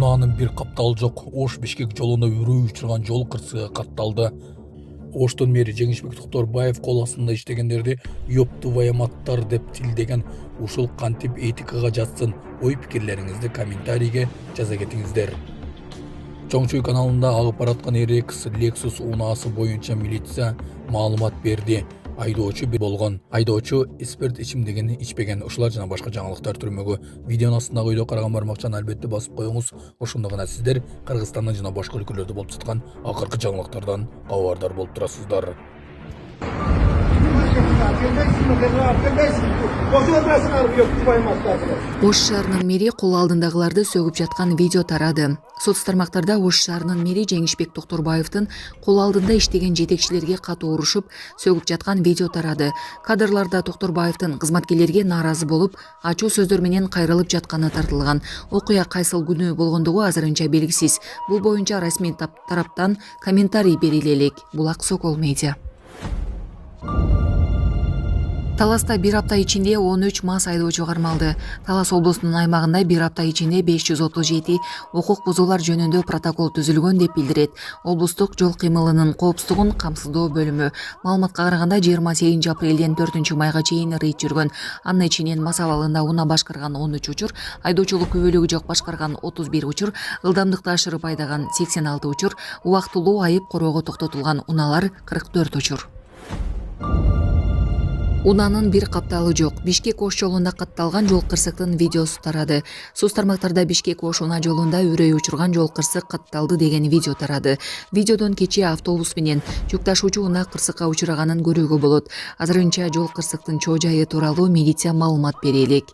Унаанын бир капталы жок Ош-Бишкек жолуна үрүү учурган жол кырсыгы катталды. Оштон мэри Жеңишбек Токторбаев кол астында иштегендерди ёпту вояматтар деп тилдеген. Ушул кантип этикага жатсын? Ой пикирлериңизди комментарийге жаза кетиңиздер. Чоңчуй каналында агып бараткан RX Lexus унаасы боюнча милиция маалымат берди. Айдоочу болгон. Айдоочу спирт ичимдигин ичпеген. Ушулар жана башка жаңылыктар түрмөгү. Видеонун астындагы үйдө караган бармакчаны албетте басып коюңуз. Ошондо гана сиздер Кыргызстандан жана башка өлкөлөрдө болуп жаткан акыркы жаңылыктардан кабардар болуп турасыздар. Ош шаарынын мэри кол алдындагыларды сөгүп жаткан видео тарады. Соц тармактарда Ош шаарынын мэри Жеңишбек Токторбаевдин кол алдында иштеген жетекчилерге катуу урушуп, сөгүп жаткан видео тарады. Кадрларда Токторбаевдин кызматкерлерге нааразы болуп, ачуу сөздөр менен кайрылып жатканы тартылган. Окуя кайсыл күнү болгондугу азырынча белгисиз. Бул боюнча расмий тараптан комментарий бериле элек. Булак Сокол медиа. Таласта бир апта ичинде 13 мас айдоочу кармалды. Талас облусунун аймагында бир апта ичинде 537 укук бузуулар жөнүндө протокол түзүлгөн деп билдирет облустук жол кыймылынын коопсуздугун камсыздоо бөлүмү. Маалыматка караганда 28 апрелден 4 майга чейин рейд жүргөн. Анын ичинен мас абалында унаа башкарган 13 учур, айдоочулук күбөлүгү жок башкарган 31 учур, ылдамдыкты ашырып айдаган 86 учур, убактылуу айып короого токтотулган унаалар 44 учур. Унаанын бир капталы жок. Бишкек-Ош жолунда катталган жол кырсыктын видеосу тарады. Соц тармактарда Бишкек-Ош унаа жолунда үрөй учурган жол кырсык катталды деген видео тарады. Видеодон кечээ автобус менен жүк ташуучу унаа кырсыкка учураганын көрүүгө болот. Азырынча жол кырсыктын чоо жайы тууралуу милиция маалымат бере элек.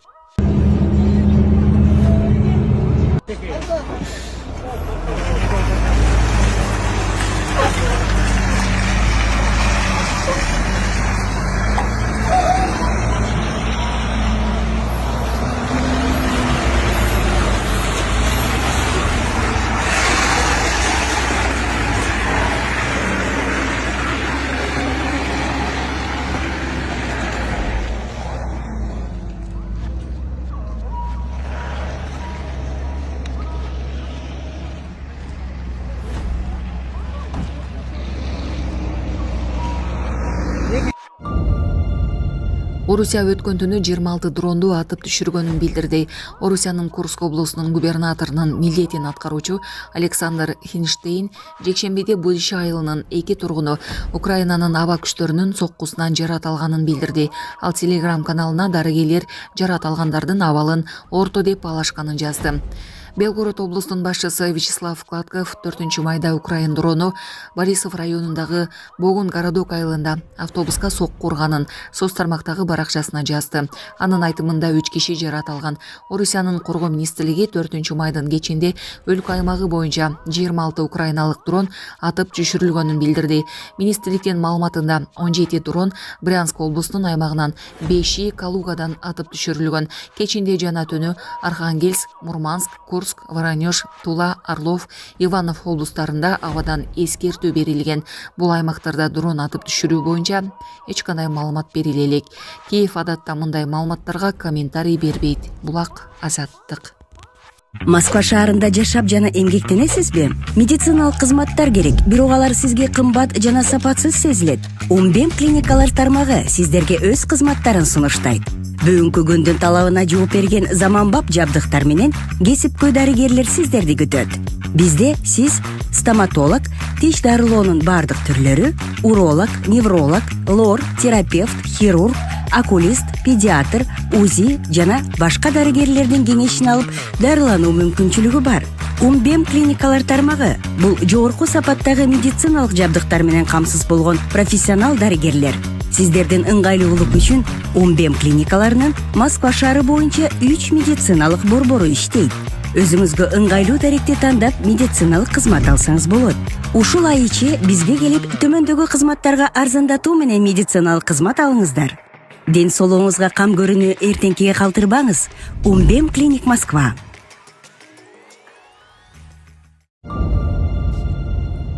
Орусия өткөн түнү 26 дронду атып түшүргөнүн билдирди. Орусиянын Курск облусунун губернаторунун милдетин аткаруучу Александр Хинштейн жекшембиде Будища айылынын 2 тургуну Украинанын аба күчтөрүнүн соккусунан жарат алганын билдирди. Ал Telegram каналына дарыгерлер жарат алгандардын абалын орто деп баалашканын жазды. Белгород облусунун башчысы Вячеслав Кладков 4 майда Украин дрону Борисов районундагы Богун городок айылында автобуска сокку урганын соц тармактагы баракчасына жазды. Анын айтымында 3 киши жарат алган. Орусиянын коргоо министрлиги 4 майдын кечинде өлкө аймагы боюнча 26 украиналык дрон атып түшүрүлгөнүн билдирди. Министрликтин маалыматында 17 дрон Брянск облусунун аймагынан 5 Калугадан атып түшүрүлгөн. Кечинде жана түнү Архангельск, Мурманск, Курск, Воронеж, Тула, Орлов, Иванов облустарында абадан эскертүү берилген. Бул аймактарда дрон атып түшүрүү боюнча эч кандай маалымат бериле элек. Киев адатта мындай маалыматтарга комментарий бербейт. Булак Азаттык. Москва шаарында жашап жана эмгектенесизби? Медициналык кызматтар керек, бирок алар сизге кымбат жана сапатсыз сезилет. Умбем клиникалар тармагы сиздерге өз кызматтарын сунуштайт. Бүгүнкү күндүн талабына жооп берген заманбап жабдыктар менен кесипкөй дарыгерлер сиздерди күтөт. Бизде сиз стоматолог, тиш дарылоонун бардык түрлөрү, уролог, невролог, лор, терапевт, хирург, окулист, педиатр, УЗИ жана башка дарыгерлердин кеңешин алып дарылануу мүмкүнчүлүгү бар. Умбем клиникалар тармагы бул жогорку сапаттагы медициналык жабдыктар менен камсыз болгон профессионал дарыгерлер. Сиздердин ыңгайлуулук үчүн Умбем клиникаларынын Москва шаары боюнча 3 медициналык борбору иштейт. Өзүңүзгө ыңгайлуу даректи тандап медициналык кызмат алсаңыз болот. Ушул ай ичи бизге келип төмөндөгү кызматтарга арзандатуу менен медициналык кызмат алыңыздар. Ден соолугуңузга кам көрүүнү эртеңкиге калтырбаңыз. Умбем клиник Москва.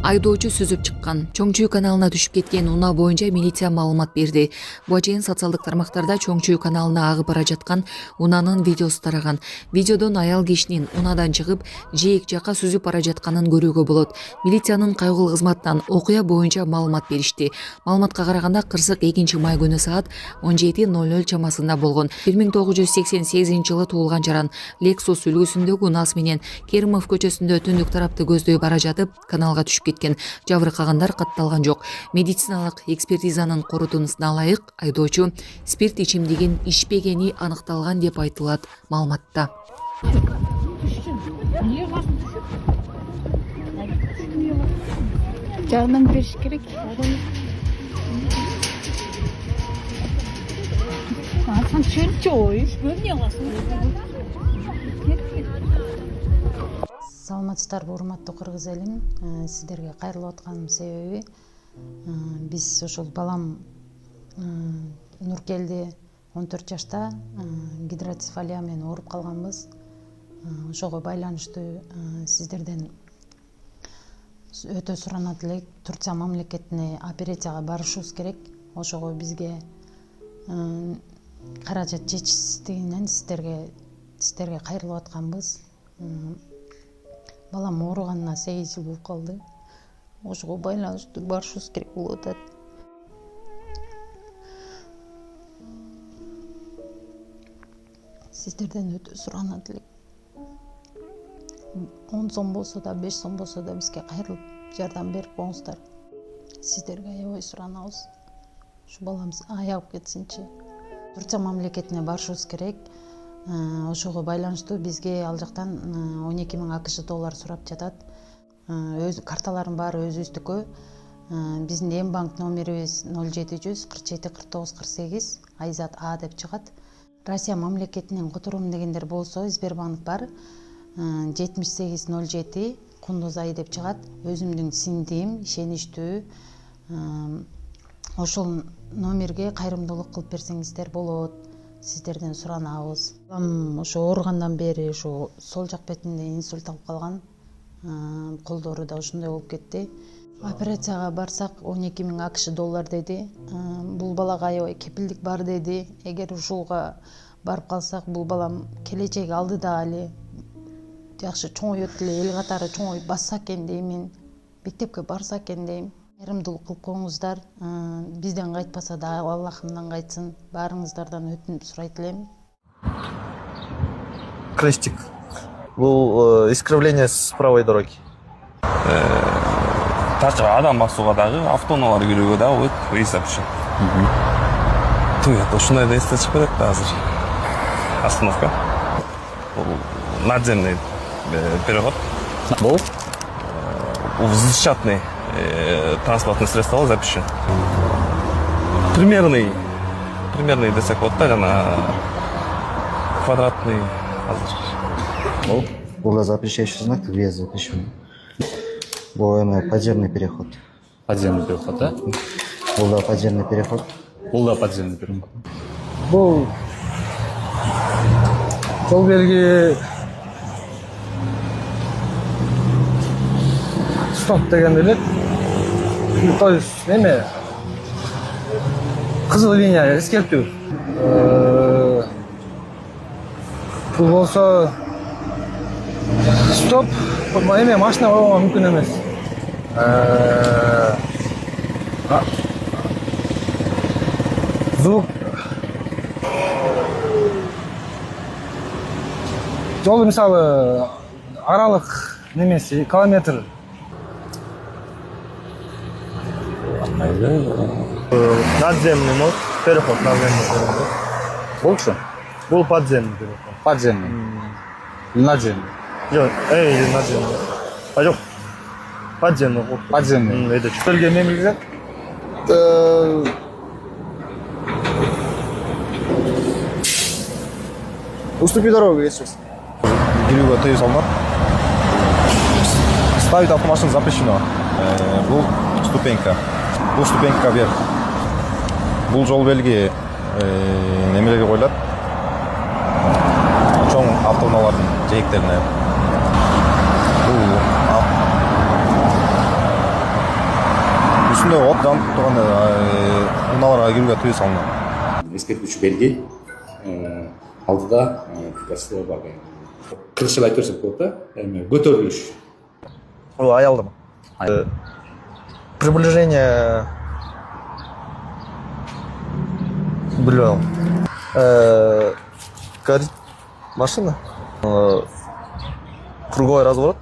айдоочу сүзүп чыккан. Чоң Чүй каналына түшүп кеткен унаа боюнча милиция маалымат берди. Буга чейин социалдык тармактарда Чоң Чүй каналына агып бара жаткан унаанын видеосу тараган. Видеодон аял кишинин унаадан чыгып, жээк жакка сүзүп бара жатканын көрүүгө болот. Милициянын кайгылуу кызматынан окуя боюнча маалымат беришти. Маалыматка караганда кырсык 2 май күнү саат 17:00 чамасында болгон. 1988-жылы туулган жаран Lexus үлгүсүндөгү унаасы менен Керимов көчөсүндө түндүк тарапты көздөй бара жатып, каналга түшүп кеткен. Жабыркагандар катталган жок. Медициналык экспертизанын корутуусуна ылайык айдоочу спирт ичимдигин ичпегени аныкталган деп айтылат маалыматта. Жардам бериш керек. Сен чөнчөй, эмне кыласың? Саламатсыздарбы, урматтуу кыргыз элим. Сиздерге кайрылып атканымдын себеби биз ошол балам Нуркелди 14 жашта гидроцефалия менен ооруп калганбыз. Ошого байланыштуу сиздерден өтө суранат элек. Турция мамлекетине операцияга барышыбыз керек. Ошого бизге каражат жетишсиздигинен сиздерге кайрылып атканбыз. Балам ооруганына 8 жыл болуп калды. Ошого байланыштуу барышыбыз керек болуп атат. Сиздерден өтө суранат элек. 10 сом болсо да, 5 сом болсо да бизге кайрылып жардам берип коюңуздар. Сиздерге аябай суранабыз. Ушу баламыз аягып кетсинчи. Турция мамлекетине барышыбыз керек. Ошого байланыштуу бизге ал жактан 12.000 АКШ доллар сурап жатат. Өз карталарым бар өзүбүздүкү. Биздин эм банк номерибиз 0700 47 49 48 Айзат А деп чыгат. Россия мамлекетинен которуум дегендер болсо Сбербанк бар. 7807 Кундузай деп чыгат. Өзүмдүн сиңдим, ишеничтүү. Ошол номерге кайрымдуулук кылып берсеңиздер болот. Сиздерден суранабыз. Ошо ооругандан бери ошо сол жак бетинде инсульт алып калган. Колдору да ошондой болуп кетти. Операцияга барсак 12.000 АКШ доллар деди. Бул балага аябай кепилдик бар деди. Эгер ушулга барып калсак, бул балам келечеги алдыда эле жакшы чоңойот эле, эл катары чоңоюп басса экен деймин. Мектепке барса экен дейм. Кайрымдуулук кылып коюңуздар. Бизден кайтпаса да Аллахымдан кайтсын. Баарыңыздардан өтүнүп сурайт элем. Крестик. Бул искривление с правой дороги. Тачка адам басууга дагы, автоунаалар кирүүгө дагы болот, выставчы. Туят, ушундай да эстен чыгып кетет азыр. Остановка. Надземный переход. Бул Взлетчатный транспортный средство запишен. Примерный десек болот да, жана квадратный азыр. Бул да запрещающий знак, вес запрещен. Бул эме подземный переход. Подземный переход, да? Бул да подземный переход. Бул да подземный переход. Бул жол белги стоп деген элек. То есть неме кызыл линия эскертүү. Бул болсо стоп, эме машина койгонго мүмкүн эмес. Звук жол мисалы аралык немеси километр Надземный мост, переход, надземный переход. Болчу? Бул подземный переход. Подземный. Или надземный? Жок, надземный. А жок. Подземный. Подземный. Это что? Чөлгө эмне киргизет? Уступи дорогу, если честно. Кирүүгө тыюу салынат. Ставить автомашину запрещено. Бул ступенька. Бул ступенька вверх. Бул жол белги немелерге коюлат? Чоң автоунаалардын жээктерине. Бул үстүндө от жанып турганда унааларга кирүүгө тыюу салынган. Эскертүүчү белги алдыда препятствие бар. Кыргызча айтып берсек болот да, эми көтөрүлүш. Ол аялдым. Приближение білмеймін. Горит машина. Круговой разворот.